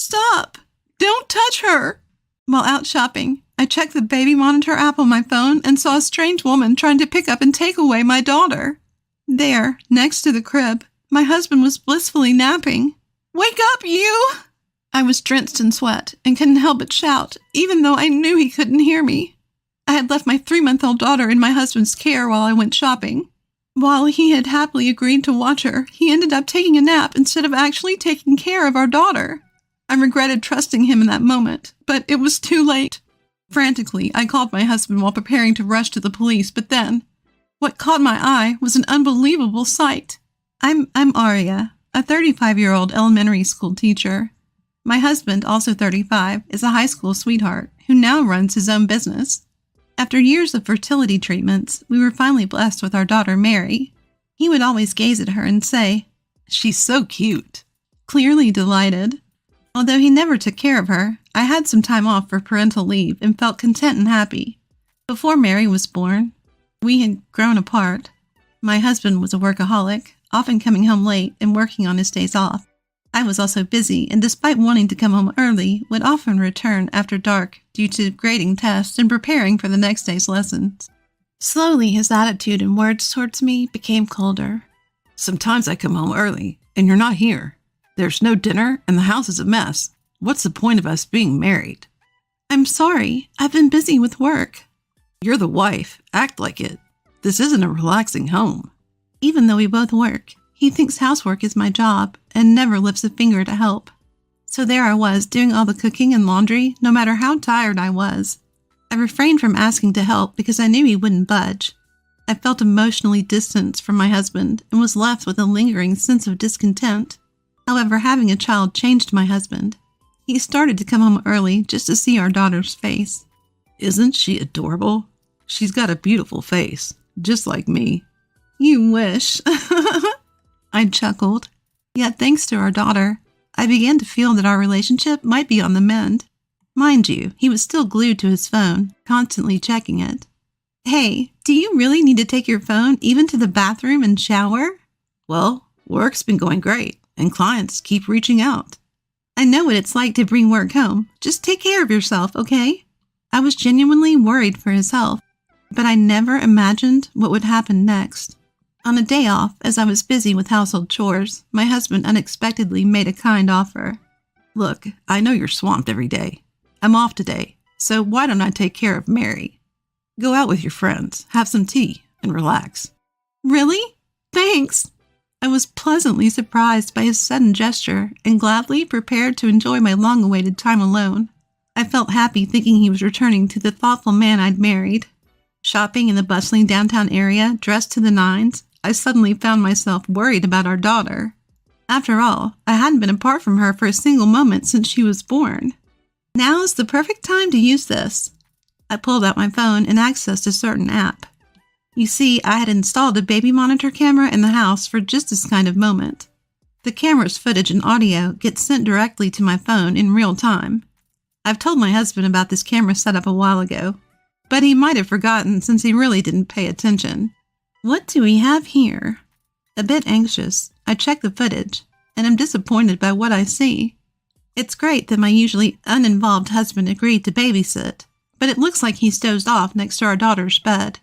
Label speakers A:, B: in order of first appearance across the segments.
A: Stop! Don't touch her! While out shopping, I checked the baby monitor app on my phone and saw a strange woman trying to pick up and take away my daughter. There, next to the crib, my husband was blissfully napping. Wake up, you! I was drenched in sweat and couldn't help but shout, even though I knew he couldn't hear me. I had left my 3-month-old daughter in my husband's care while I went shopping. While he had happily agreed to watch her, he ended up taking a nap instead of actually taking care of our daughter. I regretted trusting him in that moment, but it was too late. Frantically, I called my husband while preparing to rush to the police, but then, what caught my eye was an unbelievable sight. I'm Aria, a 35-year-old elementary school teacher. My husband, also 35, is a high school sweetheart who now runs his own business. After years of fertility treatments, we were finally blessed with our daughter, Mary. He would always gaze at her and say, "She's so cute," clearly delighted. Although he never took care of her, I had some time off for parental leave and felt content and happy. Before Mary was born, we had grown apart. My husband was a workaholic, often coming home late and working on his days off. I was also busy, and despite wanting to come home early, would often return after dark due to grading tests and preparing for the next day's lessons. Slowly, his attitude and words towards me became colder.
B: "Sometimes I come home early, and you're not here. There's no dinner, and the house is a mess. What's the point of us being married?"
A: "I'm sorry. I've been busy with work."
B: "You're the wife. Act like it. This isn't a relaxing home."
A: Even though we both work, he thinks housework is my job and never lifts a finger to help. So there I was, doing all the cooking and laundry, no matter how tired I was. I refrained from asking to help because I knew he wouldn't budge. I felt emotionally distanced from my husband and was left with a lingering sense of discontent. However, having a child changed my husband. He started to come home early just to see our daughter's face.
B: "Isn't she adorable? She's got a beautiful face, just like me."
A: "You wish." I chuckled. Yet thanks to our daughter, I began to feel that our relationship might be on the mend. Mind you, he was still glued to his phone, constantly checking it. "Hey, do you really need to take your phone even to the bathroom and shower?"
B: "Well, work's been going great, and clients keep reaching out."
A: "I know what it's like to bring work home. Just take care of yourself, okay?" I was genuinely worried for his health, but I never imagined what would happen next. On a day off, as I was busy with household chores, my husband unexpectedly made a kind offer.
B: "Look, I know you're swamped every day. I'm off today, so why don't I take care of Mary? Go out with your friends, have some tea, and relax."
A: "Really? Thanks." I was pleasantly surprised by his sudden gesture and gladly prepared to enjoy my long-awaited time alone. I felt happy thinking he was returning to the thoughtful man I'd married. Shopping in the bustling downtown area, dressed to the nines, I suddenly found myself worried about our daughter. After all, I hadn't been apart from her for a single moment since she was born. Now is the perfect time to use this. I pulled out my phone and accessed a certain app. You see, I had installed a baby monitor camera in the house for just this kind of moment. The camera's footage and audio gets sent directly to my phone in real time. I've told my husband about this camera setup a while ago, but he might have forgotten since he really didn't pay attention. What do we have here? A bit anxious, I check the footage, and am disappointed by what I see. It's great that my usually uninvolved husband agreed to babysit, but it looks like he's dozed off next to our daughter's bed,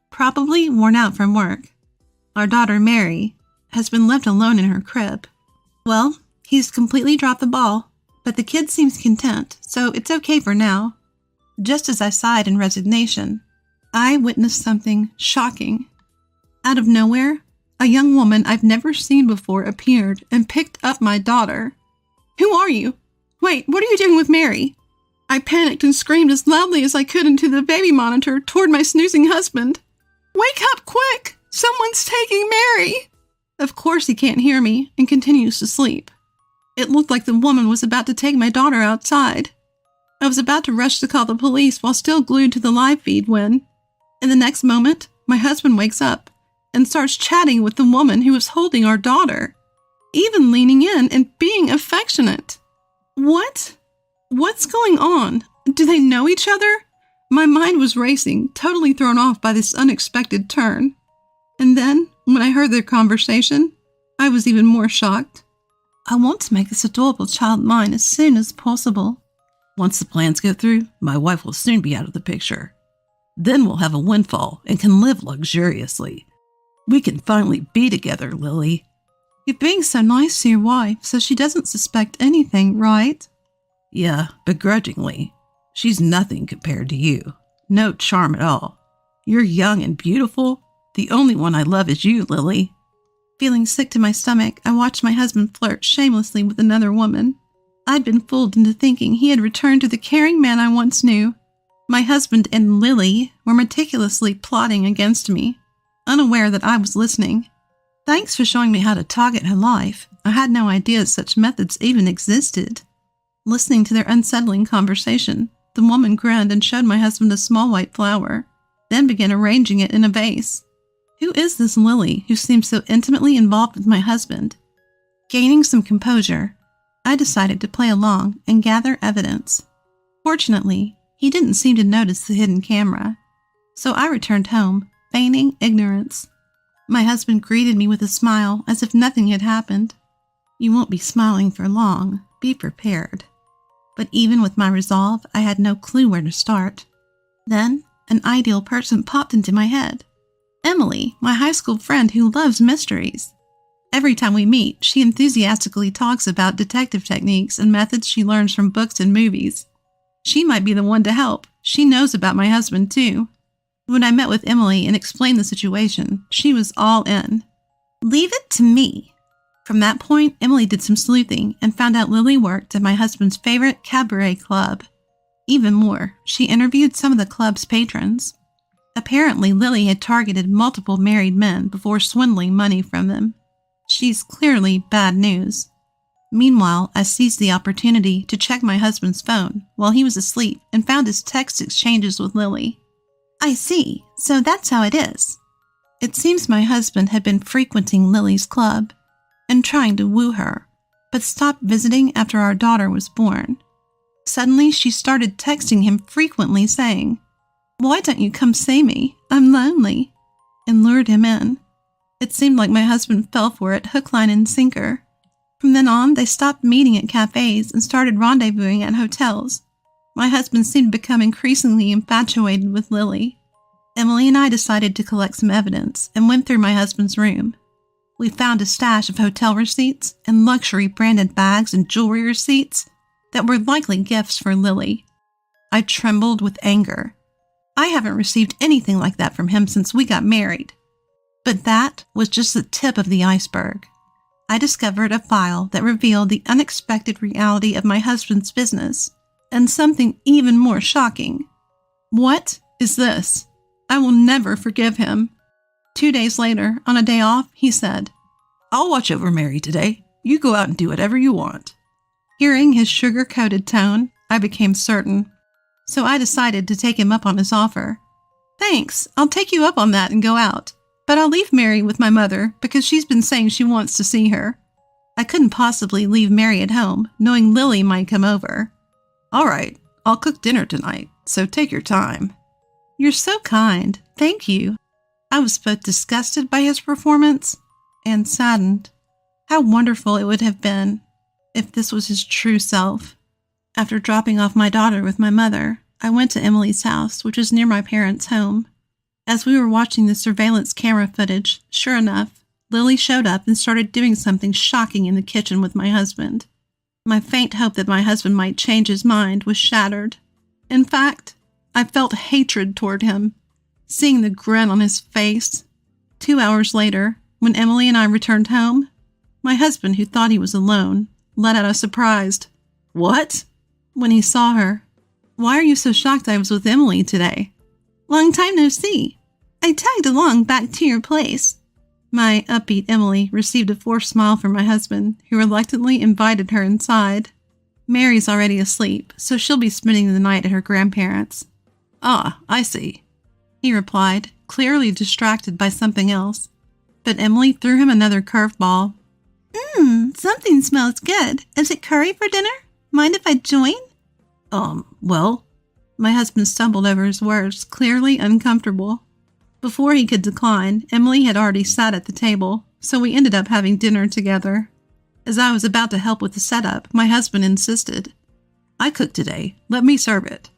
A: probably worn out from work. Our daughter, Mary, has been left alone in her crib. Well, he's completely dropped the ball, but the kid seems content, so it's okay for now. Just as I sighed in resignation, I witnessed something shocking. Out of nowhere, a young woman I've never seen before appeared and picked up my daughter. "Who are you? Wait, what are you doing with Mary?" I panicked and screamed as loudly as I could into the baby monitor toward my snoozing husband. "Wake up quick! Someone's taking Mary!" Of course he can't hear me and continues to sleep. It looked like the woman was about to take my daughter outside. I was about to rush to call the police while still glued to the live feed when, in the next moment, my husband wakes up and starts chatting with the woman who was holding our daughter, even leaning in and being affectionate. What? What's going on? Do they know each other? My mind was racing, totally thrown off by this unexpected turn. And then, when I heard their conversation, I was even more shocked. I want to make this adorable child mine as soon as possible.
B: Once the plans go through, my wife will soon be out of the picture. Then we'll have a windfall and can live luxuriously. We can finally be together, Lily.
A: You're being so nice to your wife so she doesn't suspect anything, right?
B: Yeah, begrudgingly. She's nothing compared to you. No charm at all. You're young and beautiful. The only one I love is you, Lily.
A: Feeling sick to my stomach, I watched my husband flirt shamelessly with another woman. I'd been fooled into thinking he had returned to the caring man I once knew. My husband and Lily were meticulously plotting against me, unaware that I was listening. Thanks for showing me how to target her life. I had no idea such methods even existed. Listening to their unsettling conversation, the woman grinned and showed my husband a small white flower, then began arranging it in a vase. Who is this Lily who seems so intimately involved with my husband? Gaining some composure, I decided to play along and gather evidence. Fortunately, he didn't seem to notice the hidden camera, so I returned home, feigning ignorance. My husband greeted me with a smile as if nothing had happened. You won't be smiling for long. Be prepared. But even with my resolve, I had no clue where to start. Then, an ideal person popped into my head. Emily, my high school friend who loves mysteries. Every time we meet, she enthusiastically talks about detective techniques and methods she learns from books and movies. She might be the one to help. She knows about my husband, too. When I met with Emily and explained the situation, she was all in. Leave it to me. From that point, Emily did some sleuthing and found out Lily worked at my husband's favorite cabaret club. Even more, she interviewed some of the club's patrons. Apparently, Lily had targeted multiple married men before swindling money from them. She's clearly bad news. Meanwhile, I seized the opportunity to check my husband's phone while he was asleep and found his text exchanges with Lily. I see, so that's how it is. It seems my husband had been frequenting Lily's club and trying to woo her, but stopped visiting after our daughter was born. Suddenly, she started texting him frequently saying, "Why don't you come see me? I'm lonely," and lured him in. It seemed like my husband fell for it hook, line, and sinker. From then on, they stopped meeting at cafes and started rendezvousing at hotels. My husband seemed to become increasingly infatuated with Lily. Emily and I decided to collect some evidence and went through my husband's room. We found a stash of hotel receipts and luxury branded bags and jewelry receipts that were likely gifts for Lily. I trembled with anger. I haven't received anything like that from him since we got married. But that was just the tip of the iceberg. I discovered a file that revealed the unexpected reality of my husband's business, and something even more shocking. What is this? I will never forgive him. 2 days later, on a day off, he said,
B: "I'll watch over Mary today. You go out and do whatever you want."
A: Hearing his sugar-coated tone, I became certain. So I decided to take him up on his offer. "Thanks, I'll take you up on that and go out. But I'll leave Mary with my mother because she's been saying she wants to see her." I couldn't possibly leave Mary at home, knowing Lily might come over.
B: "All right, I'll cook dinner tonight, so take your time."
A: "You're so kind. Thank you." I was both disgusted by his performance and saddened. How wonderful it would have been if this was his true self. After dropping off my daughter with my mother, I went to Emily's house, which was near my parents' home. As we were watching the surveillance camera footage, sure enough, Lily showed up and started doing something shocking in the kitchen with my husband. My faint hope that my husband might change his mind was shattered. In fact, I felt hatred toward him, seeing the grin on his face. 2 hours later, when Emily and I returned home, my husband, who thought he was alone, let out a surprised, "What?" when he saw her. "Why are you so shocked I was with Emily today?" "Long time no see. I tagged along back to your place." My upbeat Emily received a forced smile from my husband, who reluctantly invited her inside. Mary's already asleep, so she'll be spending the night at her grandparents'.
B: "Ah, I see,"
A: he replied, clearly distracted by something else. But Emily threw him another curveball. Something smells good. Is it curry for dinner? Mind if I join?"
B: Well,
A: my husband stumbled over his words, clearly uncomfortable. Before he could decline, Emily had already sat at the table, so we ended up having dinner together. As I was about to help with the setup, my husband insisted.
B: I cooked today. Let me serve it.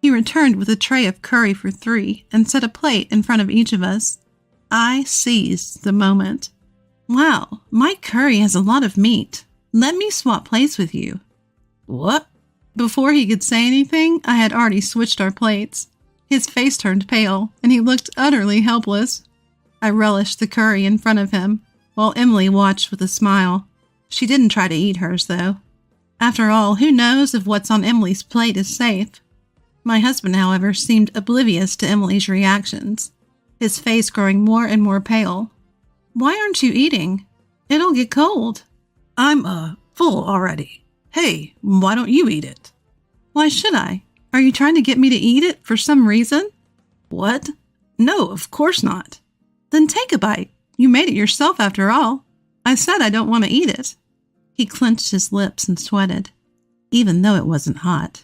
A: He returned with a tray of curry for 3 and set a plate in front of each of us. I seized the moment. Wow, my curry has a lot of meat. Let me swap plates with you.
B: What?
A: Before he could say anything, I had already switched our plates. His face turned pale, and he looked utterly helpless. I relished the curry in front of him, while Emily watched with a smile. She didn't try to eat hers, though. After all, who knows if what's on Emily's plate is safe? My husband, however, seemed oblivious to Emily's reactions, his face growing more and more pale. Why aren't you eating? It'll get cold.
B: I'm, full already. Hey, why don't you eat it?
A: Why should I? Are you trying to get me to eat it for some reason?
B: What? No, of course not.
A: Then take a bite. You made it yourself after all. I said I don't want to eat it. He clenched his lips and sweated, even though it wasn't hot.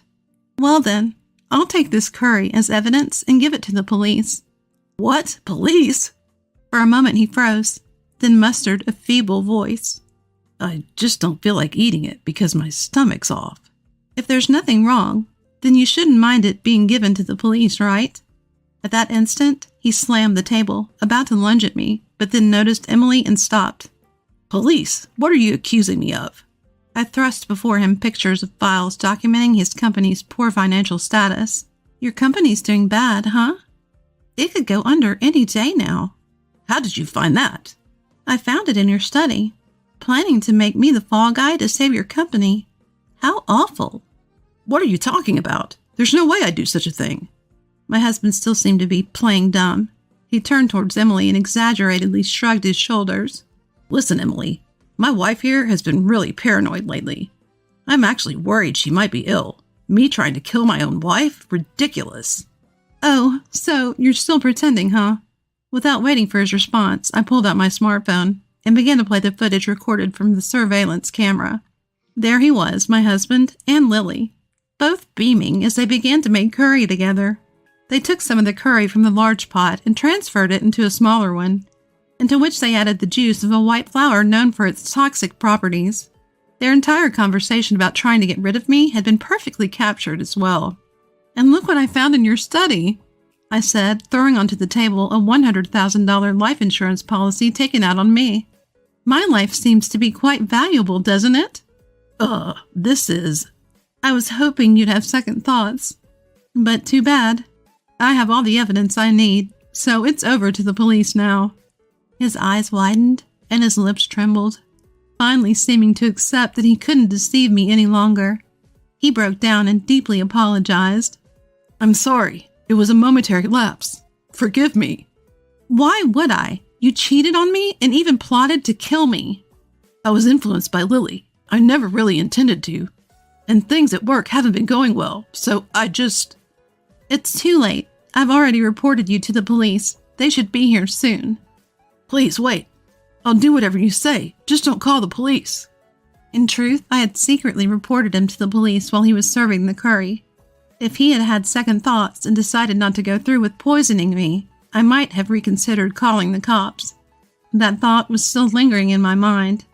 A: Well then, I'll take this curry as evidence and give it to the police.
B: What? Police?
A: For a moment he froze, then mustered a feeble voice.
B: I just don't feel like eating it because my stomach's off.
A: If there's nothing wrong, then you shouldn't mind it being given to the police, right? At that instant, he slammed the table, about to lunge at me, but then noticed Emily and stopped.
B: Police? What are you accusing me of?
A: I thrust before him pictures of files documenting his company's poor financial status. Your company's doing bad, huh? It could go under any day now.
B: How did you find that?
A: I found it in your study. Planning to make me the fall guy to save your company. How awful.
B: What are you talking about? There's no way I'd do such a thing.
A: My husband still seemed to be playing dumb. He turned towards Emily and exaggeratedly shrugged his shoulders.
B: Listen, Emily, my wife here has been really paranoid lately. I'm actually worried she might be ill. Me trying to kill my own wife? Ridiculous.
A: Oh, so you're still pretending, huh? Without waiting for his response, I pulled out my smartphone and began to play the footage recorded from the surveillance camera. There he was, my husband and Lily, both beaming as they began to make curry together. They took some of the curry from the large pot and transferred it into a smaller one, into which they added the juice of a white flower known for its toxic properties. Their entire conversation about trying to get rid of me had been perfectly captured as well. And look what I found in your study, I said, throwing onto the table a $100,000 life insurance policy taken out on me. My life seems to be quite valuable, doesn't it?
B: This is...
A: I was hoping you'd have second thoughts. But too bad. I have all the evidence I need, so it's over to the police now. His eyes widened and his lips trembled, finally seeming to accept that he couldn't deceive me any longer. He broke down and deeply apologized.
B: I'm sorry. It was a momentary lapse. Forgive me.
A: Why would I? You cheated on me and even plotted to kill me.
B: I was influenced by Lily. I never really intended to. And things at work haven't been going well, so I just...
A: It's too late. I've already reported you to the police. They should be here soon.
B: Please wait. I'll do whatever you say. Just don't call the police.
A: In truth, I had secretly reported him to the police while he was serving the curry. If he had had second thoughts and decided not to go through with poisoning me, I might have reconsidered calling the cops. That thought was still lingering in my mind.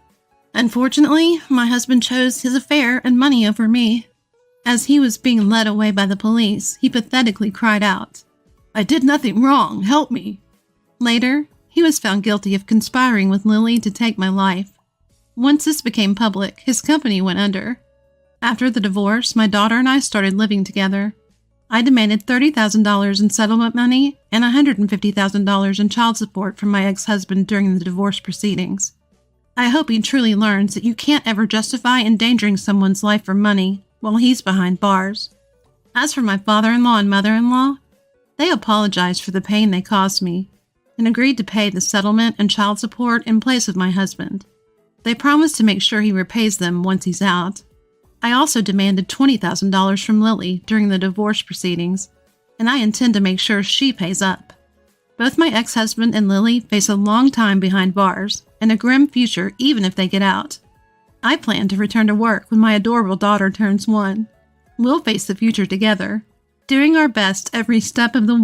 A: Unfortunately, my husband chose his affair and money over me. As he was being led away by the police, he pathetically cried out,
B: I did nothing wrong. Help me.
A: Later, he was found guilty of conspiring with Lily to take my life. Once this became public, his company went under. After the divorce, my daughter and I started living together. I demanded $30,000 in settlement money and $150,000 in child support from my ex-husband during the divorce proceedings. I hope he truly learns that you can't ever justify endangering someone's life for money while he's behind bars. As for my father-in-law and mother-in-law, they apologized for the pain they caused me and agreed to pay the settlement and child support in place of my husband. They promised to make sure he repays them once he's out. I also demanded $20,000 from Lily during the divorce proceedings, and I intend to make sure she pays up. Both my ex-husband and Lily face a long time behind bars and a grim future even if they get out. I plan to return to work when my adorable daughter turns 1. We'll face the future together, doing our best every step of the way.